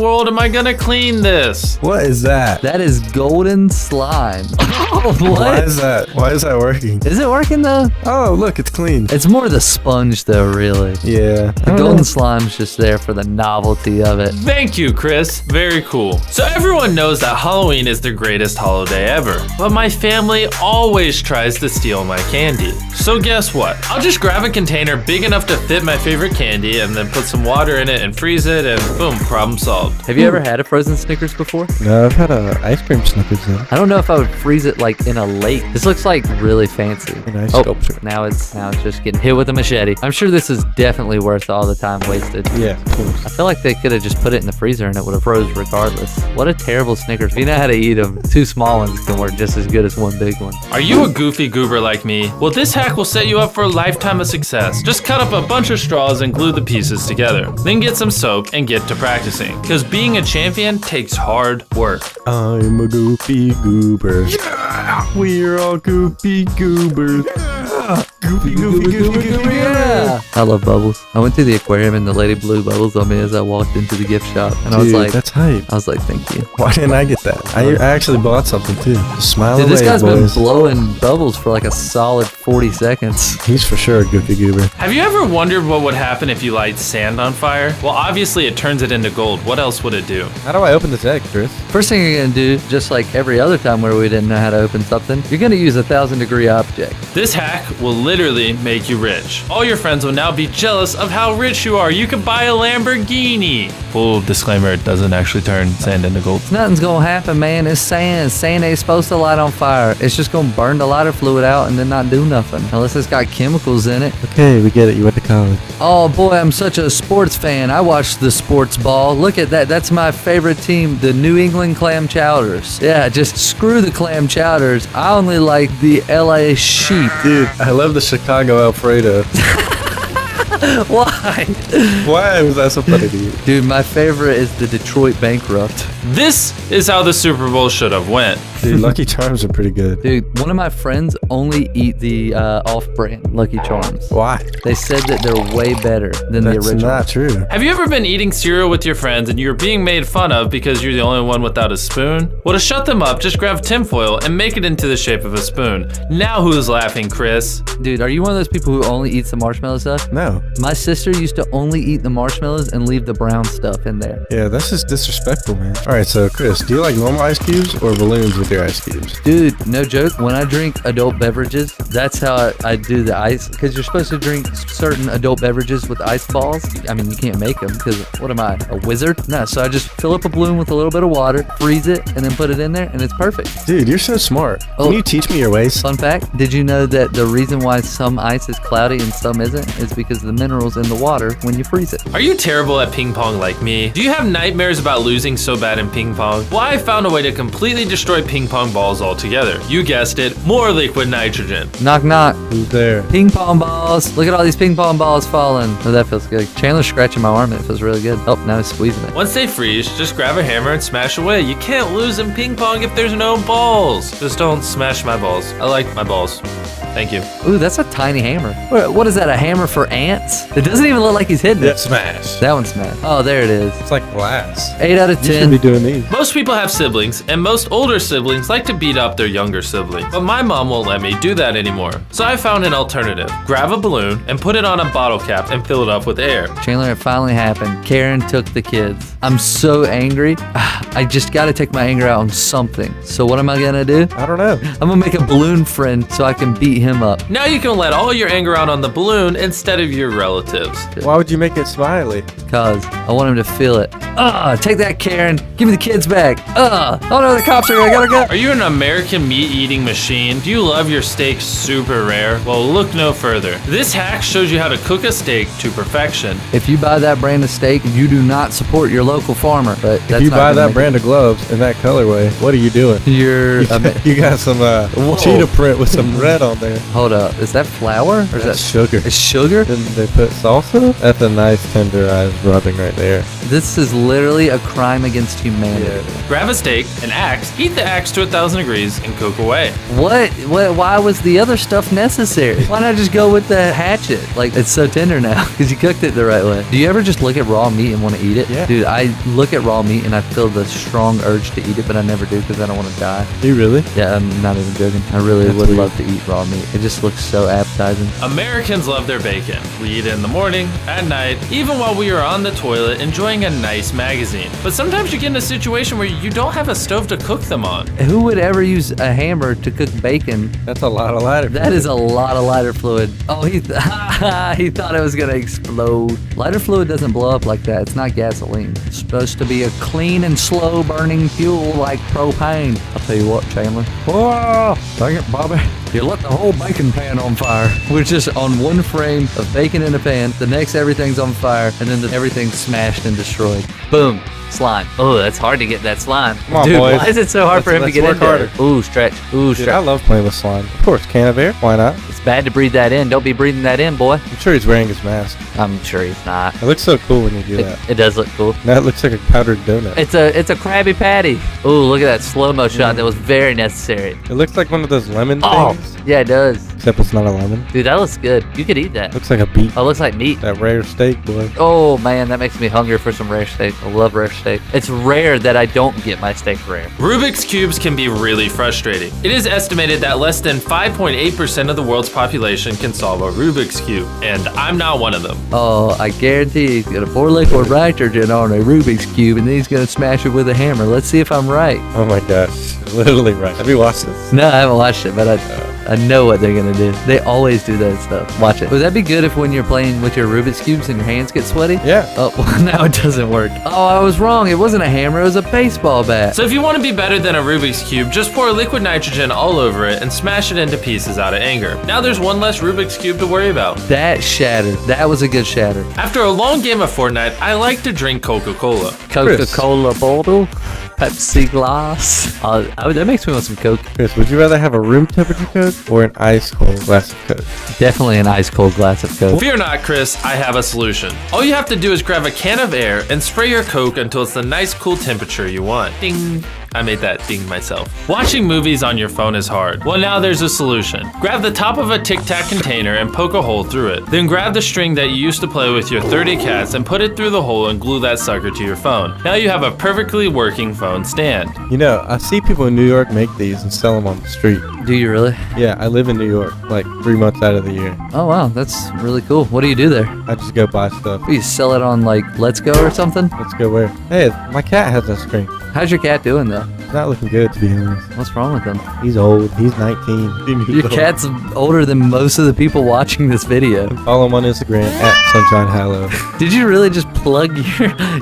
world am I gonna clean this? What is that? That is golden slime. Oh, what? Why is that? Why is that working? Is it working though? Oh, look, it's clean. It's more the sponge though, really. Yeah. The golden slime's just there for the novelty of it. Thank you, Chris. Very cool. So everyone knows that Halloween is the greatest holiday ever, but my family always tries to steal my candy. So guess what? I'll just grab a container big enough to fit my favorite candy and then put some water in it and freeze it and boom, problem solved. Have you ever had a frozen Snickers before? No, I've had a ice cream Snickers though. I don't know if I would freeze it like in a lake. This looks like really fancy. A nice sculpture. Now it's just getting hit with a machete. I'm sure this is definitely worth all the time wasted. Yeah, of course. I feel like they could have just put it in the freezer and it would have froze regardless. What a terrible Snickers. If you know how to eat them, 2 small ones can work just as good as 1 big one. Are you a goofy goober like me? Well, this hack will set you up for a lifetime of success. Just cut up a bunch of straws and glue the pieces together. Then get some soap and get to practicing. Because being a champion takes hard work. I'm a goofy goober. Yeah! We're all goofy goobers. Yeah! Goofy, goofy, goofy, goofy, Yeah. I love bubbles. I went to the aquarium and the lady blew bubbles on me as I walked into the gift shop. And I was Dude, like, that's hype. I was like, thank you. Why didn't I get that? I actually bought something too. Smile Dude, away, this guy's boys. been blowing bubbles for like a solid 40 seconds. He's for sure a goofy goober. Have you ever wondered what would happen if you light sand on fire? Well, obviously it turns it into gold. What else would it do? How do I open this egg, Chris? First thing you're gonna do, just like every other time where we didn't know how to open something, you're gonna use a 1,000-degree object. This hack will literally make you rich. All your friends will now be jealous of how rich you are. You could buy a Lamborghini. Full disclaimer, it doesn't actually turn sand into gold. Nothing's gonna happen, man. It's sand. Sand ain't supposed to light on fire. It's just gonna burn the lighter fluid out and then not do nothing. Unless it's got chemicals in it. Okay, we get it. You went to college. Oh boy, I'm such a sports fan. I watch the sports ball. Look at that. That's my favorite team, the New England Clam Chowders. Yeah, just screw the Clam Chowders. I only like the LA Sheep. Dude, I love the Chicago Alfredo. Why? Why was that so funny to you? Dude, my favorite is the Detroit Bankrupt. This is how the Super Bowl should have went. Dude, Lucky Charms are pretty good. Dude, one of my friends only eat the off-brand Lucky Charms. Why? They said that they're way better than the That's original. not true. Have you ever been eating cereal with your friends and you're being made fun of because you're the only one without a spoon? Well, to shut them up, just grab tinfoil and make it into the shape of a spoon. Now who's laughing, Chris? Dude, are you one of those people who only eats the marshmallow stuff? No. My sister used to only eat the marshmallows and leave the brown stuff in there. Yeah, that's just disrespectful, man. All right, so Chris, do you like normal ice cubes or balloons with your ice cubes? Dude, no joke. When I drink adult beverages, that's how I do the ice. Because you're supposed to drink certain adult beverages with ice balls. I mean, you can't make them because what am I, a wizard? No, so I just fill up a balloon with a little bit of water, freeze it, and then put it in there, and it's perfect. Dude, you're so smart. Oh. Can you teach me your ways? Fun fact, did you know that the reason why some ice is cloudy and some isn't is because of the minerals in the water when you freeze it? Are you terrible at ping pong like me? Do you have nightmares about losing so bad in ping pong? Well, I found a way to completely destroy ping pong balls altogether. You guessed it, more liquid nitrogen. Knock, knock. Who's there? Ping pong balls. Look at all these ping pong balls falling. Oh, that feels good. Chandler's scratching my arm and it feels really good. Oh, now he's squeezing it. Once they freeze, just grab a hammer and smash away. You can't lose in ping pong if there's no balls. Just don't smash my balls. I like my balls. Thank you. Ooh, that's a tiny hammer. What is that, a hammer for ants? It doesn't even look like he's hitting it. Smash. That one's smashed. Oh, there it is. It's like glass. 8 out of You should 10. be doing these. Most people have siblings, and most older siblings like to beat up their younger sibling. But my mom won't let me do that anymore. So I found an alternative. Grab a balloon and put it on a bottle cap and fill it up with air. Chandler, it finally happened. Karen took the kids. I'm so angry. I just gotta take my anger out on something. So what am I gonna do? I don't know. I'm gonna make a balloon friend so I can beat him up. Now you can let all your anger out on the balloon instead of your relatives. Why would you make it smiley? Cause I want him to feel it. Take that, Karen. Give me the kids back. Oh no, the cops are here. I gotta go. Are you an American meat-eating machine? Do you love your steak super rare? Well, look no further. This hack shows you how to cook a steak to perfection. If you buy that brand of steak, you do not support your local farmer. But that's If you not buy gonna that make brand of gloves in that colorway, what are you doing? You're You got some cheetah print with some red on there. Yeah. Hold up. Is that flour? Or is that That's sugar. It's sugar? Then they put salsa? That's a nice tenderized rubbing right there. This is literally a crime against humanity. Yeah. Grab a steak, an axe, heat the axe to 1,000 degrees, and cook away. What? Why was the other stuff necessary? Why not just go with the hatchet? Like, it's so tender now because you cooked it the right way. Do you ever just look at raw meat and want to eat it? Yeah. Dude, I look at raw meat and I feel the strong urge to eat it, but I never do because I don't want to die. Do you really? Yeah, I'm not even joking. I really That's would weird. love to eat raw meat. It just looks so appetizing. Americans love their bacon. We eat it in the morning, at night, even while we are on the toilet enjoying a nice magazine. But sometimes you get in a situation where you don't have a stove to cook them on. Who would ever use a hammer to cook bacon? That's a lot of lighter. That is a lot of lighter fluid. Oh, he thought it was gonna explode. Lighter fluid doesn't blow up like that. It's not gasoline. It's supposed to be a clean and slow burning fuel like propane. I'll tell you what, Chandler. Whoa! Dang it, Bobby. You lit the whole bacon pan on fire. We're just on one frame of bacon in a pan. The next everything's on fire, and then everything's smashed and destroyed. Boom. Slime. Oh, that's hard to get that slime. Come on, Dude, boys. why is it so hard for him to Let's get work in there? harder. Ooh, stretch. Ooh, Dude, I stretch. love playing with slime. Of course, can of air. Why not? It's bad to breathe that in. Don't be breathing that in, boy. I'm sure he's wearing his mask. I'm sure he's not. It looks so cool when you do that. It does look cool. Now it looks like a powdered donut. It's a Krabby Patty. Ooh, look at that slow-mo shot. That was very necessary. It looks like one of those lemon Oh, things, yeah, it does. except it's not a lemon. Dude, that looks good. You could eat that. Looks like a beet. Oh, it looks like meat. That rare steak, boy. Oh, man, that makes me hungry for some rare steak. I love rare steak. It's rare that I don't get my steak rare. Rubik's Cubes can be really frustrating. It is estimated that less than 5.8% of the world's population can solve a Rubik's Cube, and I'm not one of them. Oh, I guarantee he's gonna pour liquid nitrogen on a Rubik's Cube and then he's gonna smash it with a hammer. Let's see if I'm right. Oh my gosh. Literally right. Have you watched this? No, I haven't watched it, but I know what they're gonna do. They always do that stuff. Watch it. Would that be good if when you're playing with your Rubik's Cubes and your hands get sweaty? Yeah. Oh, well, now it doesn't work. Oh, I was wrong. It wasn't a hammer. It was a baseball bat. So if you want to be better than a Rubik's Cube, just pour liquid nitrogen all over it and smash it into pieces out of anger. Now there's one less Rubik's Cube to worry about. That shattered. That was a good shatter. After a long game of Fortnite, I like to drink Coca-Cola. Coca-Cola bottle. Pepsi glass. That makes me want some Coke. Chris, would you rather have a room temperature Coke or an ice cold glass of Coke? Definitely an ice cold glass of Coke. Fear not, Chris, I have a solution. All you have to do is grab a can of air and spray your Coke until it's the nice cool temperature you want. Ding. I made that ding myself. Watching movies on your phone is hard. Well, now there's a solution. Grab the top of a Tic Tac container and poke a hole through it. Then grab the string that you used to play with your 30 cats and put it through the hole and glue that sucker to your phone. Now you have a perfectly working phone stand. You know, I see people in New York make these and sell them on the street. Do you really? Yeah, I live in New York, like 3 months out of the year. Oh wow, that's really cool. What do you do there? I just go buy stuff. You sell it on like Let's Go or something? Let's go where? Hey, my cat has that string. How's your cat doing though? It's not looking good, to be honest. What's wrong with him? He's old. He's 19. He needs Your help. cat's older than most of the people watching this video. Follow him on Instagram at Sunshine Hallow. Did you really just plug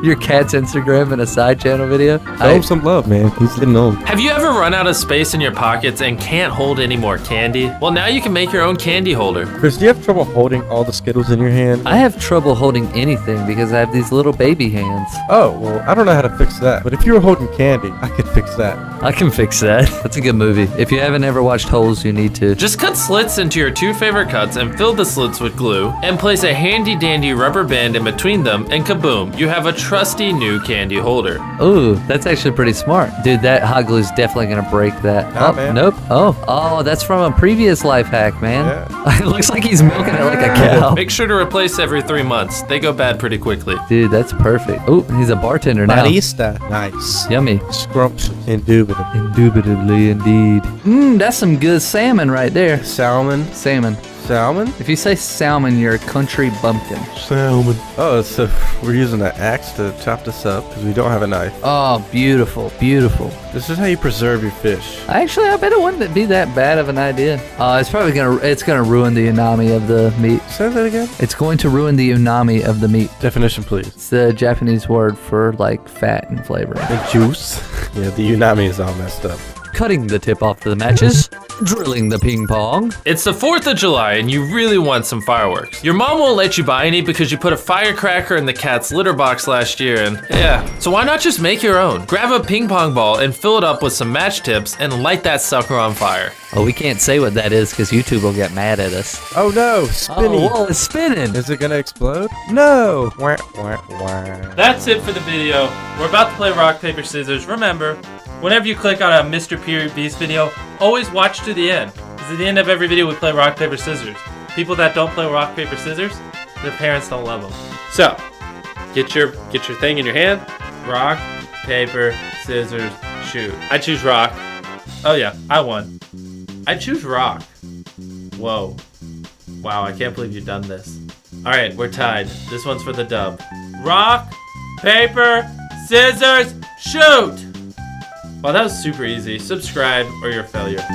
your cat's Instagram in a side channel video? Show him some love, man. He's getting old. Have you ever run out of space in your pockets and can't hold any more candy? Well, now you can make your own candy holder. Chris, do you have trouble holding all the Skittles in your hand? I have trouble holding anything because I have these little baby hands. Oh, well, I don't know how to fix that. But if you were holding candy, I could fix that. I can fix that. That's a good movie. If you haven't ever watched Holes, you need to. Just cut slits into your two favorite cuts and fill the slits with glue, and place a handy dandy rubber band in between them, and kaboom, you have a trusty new candy holder. Ooh, that's actually pretty smart. Dude, that hot glue is definitely gonna break that. Nah, Oh, man. nope. Oh, that's from a previous life hack, man. Yeah. It looks like he's milking it like a cow. Make sure to replace every 3 months. They go bad pretty quickly. Dude, that's perfect. Ooh, he's a bartender now. Barista. Nice. Yummy. Scrumptious. Indubitably. Indubitably indeed. That's some good salmon right there. Salmon. Salmon. Salmon? If you say salmon, you're a country bumpkin. Salmon. Oh, so we're using an axe to chop this up because we don't have a knife. Oh, beautiful, beautiful. This is how you preserve your fish. Actually, I bet it wouldn't be that bad of an idea. It's probably gonna ruin the umami of the meat. Say that again. It's going to ruin the umami of the meat. Definition, please. It's the Japanese word for like fat and flavor. The juice. Yeah, the unami is all messed up. Cutting the tip off the matches. Drilling the ping pong. It's the 4th of July and you really want some fireworks. Your mom won't let you buy any because you put a firecracker in the cat's litter box last year and yeah. So why not just make your own? Grab a ping pong ball and fill it up with some match tips and light that sucker on fire. Oh, we can't say what that is because YouTube will get mad at us. Oh no, spinny. Oh, whoa, it's spinning. Is it gonna explode? No. Wah, wah, wah. That's it for the video. We're about to play rock, paper, scissors. Remember, whenever you click on a Mr. Beast video, always watch to the end. Because at the end of every video, we play rock, paper, scissors. People that don't play rock, paper, scissors, their parents don't love them. So, get your thing in your hand. Rock, paper, scissors, shoot. I choose rock. Oh yeah, I won. I choose rock. Whoa. Wow, I can't believe you've done this. Alright, we're tied. This one's for the dub. Rock, paper, scissors, shoot! Wow, that was super easy. Subscribe or you're a failure.